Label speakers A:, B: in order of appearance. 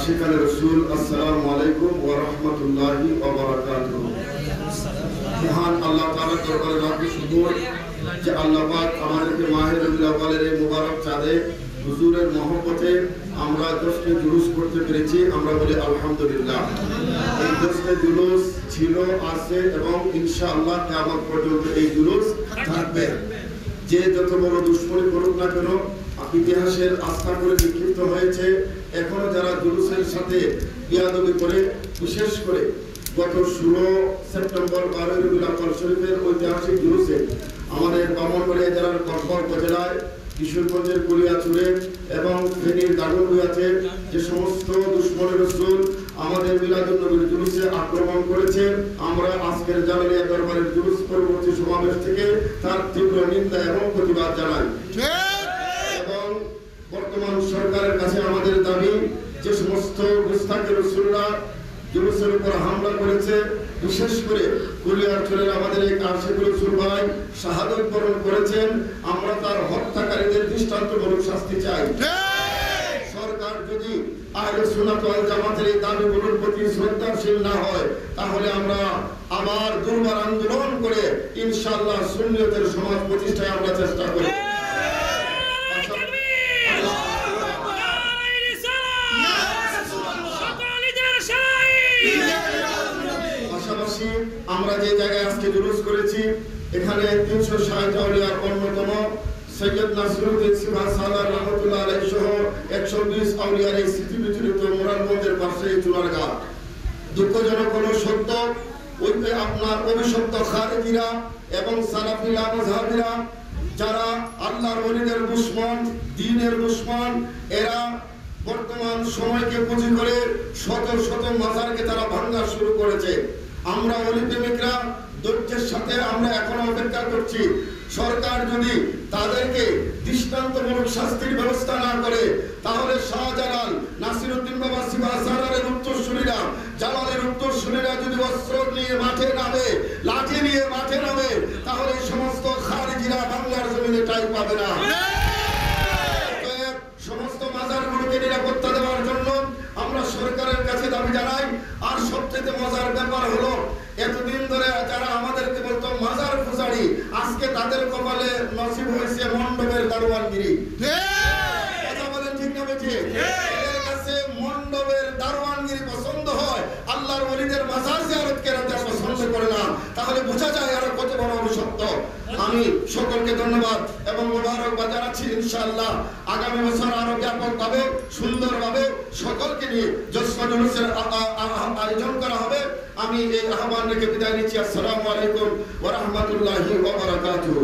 A: আশিকানে রাসূল আসসালামু আলাইকুম ওয়া রাহমাতুল্লাহি ওয়া বারাকাতুহু। মহান আল্লাহ তাআলার দরবারে লাখো শুকর যে আল্লাহ পাক আমাদেরকে মাহে রবিউল আউয়ালের এই মুবারক চাঁদে হুজুরের মহব্বতে আমরা 10টি জুলুস করতে পেরেছি। আমরা বলি আলহামদুলিল্লাহ। এই 10টি জুলুস ছিল, আছে এবং ইনশাআল্লাহ কিয়ামত পর্যন্ত এই জুলুস থাকবে। যে যত বড় দুশমনী করুক না কেন, ইতিহাসের আস্থা করে বিক্ষিপ্ত হয়েছে, এখনো যারা জুলুসের সাথে বিয়াদবি করে, বিশেষ করে গত 16 সেপ্টেম্বর 12 রবিউল আউয়াল শরীফের ঐতিহাসিক জুলুসে আমাদের ব্রাহ্মণবাড়িয়া জেলার কসবা উপজেলায়, কিশোরগঞ্জের কুলিয়াচুরে এবং ফেনীর দাগনভূঞাতে যে সমস্ত দুশমনে রাসূল আমাদের মিলাদুন নবীর জুলুসে আক্রমণ করেছে, আমরা আজকের জালালিয়া দরবারের জুলুস পরবর্তী সমাবেশ থেকে তার তীব্র নিন্দা এবং প্রতিবাদ জানাই। এবং বর্তমান সরকারের কাছে আমাদের দাবি, যে সমস্ত মুস্তাকে রাসূলরা জুলুসের উপর হামলা করেছে, বিশেষ করে কুলিয়াচুরের আমাদের এই আশিকুর রাসূল ভাই শাহাদাত বরণ করেছেন, আমরা তার হত্যাকারীদের দৃষ্টান্তমূলক শাস্তি চাই। সরকার যদি আহলে সুন্নাত ওয়াল জামাতের এই দাবিগুলোর প্রতি শ্রদ্ধাশীল না হয়, তাহলে আমরা আবার দুর্বার আন্দোলন করে ইনশাআল্লাহ সুন্নিয়তের সমাজ প্রতিষ্ঠায় আমরা চেষ্টা করব। পাশাপাশি আমরা যে জায়গায় আজকে জুলুস করেছি, এখানে 360 আউলিয়ার অন্যতম সৈয়দ নাসিরউদ্দিন সিবহান সালার রহমাতুল্লাহ আলাইহি সহ 120 আউলিয়ার এই স্মৃতি বিচলিত মোরালগঞ্জের পাশে এই চুনারগাঁ। দুঃখজনক হলো সত্য, ওই আপনার অভিশপ্ত খারেজিরা এবং সালাফিরা মাযহাবিরা, যারা আল্লাহর ওলিদের দুশমন, দ্বীনের দুশমন, এরা বর্তমান সময়কে পুঁজি করে শত শত মাজারকে তারা ভাঙা শুরু করেছে। আমরা ওলি প্রেমিকরা ধৈর্যের সাথে আমরা এখনো অপেক্ষা করছি। সরকার যদি তাদেরকে দৃষ্টান্তমূলক শাস্তির ব্যবস্থা না করে, তাহলে শাহজালাল, নাসিরউদ্দিন বাবা সিবহান সালারের উত্তরসূরিরা, জালালের উত্তরসূরিরা যদি অস্ত্র নিয়ে মাঠে নামে, লাঠি নিয়ে মাঠে নামে, তাহলে এই সমস্ত খারিজিরা বাংলার জমিনে ঠাঁই পাবে না। সমস্ত মাজারগুলোকে নিরাপত্তা দেওয়ার জন্য আমরা সরকারের কাছে দাবি জানাই। আর সবচেয়ে মজার ব্যাপার হলো, এতদিন ধরে যারা আমাদেরকে বলতো মাজার পূজারি, আজকে তাদের কপালে নসিব হয়েছে মণ্ডপের দারোয়ানগিরি। কথা বলেন ঠিক না বেঠিক? এদের কাছে মণ্ডপের দারোয়ানগিরি পছন্দ হয়, আল্লাহর ওলিদের মাজার জিয়ারতকে এরা পছন্দ করে না। তাহলে বোঝা যায় আর কত বড় অসত্য। আমি সকলকে ধন্যবাদ এবং মোবারকবাদ জানাচ্ছি। ইনশাআল্লাহ আগামী বছর আরো ব্যাপকভাবে, সুন্দরভাবে সকলকে নিয়ে জশ্ন জুলুসের আয়োজন করা হবে। আমি এই আহ্বান রেখে বিদায় নিচ্ছি। আসসালামু আলাইকুম ওয়া রাহমাতুল্লাহি ওয়া বারাকাতুহু।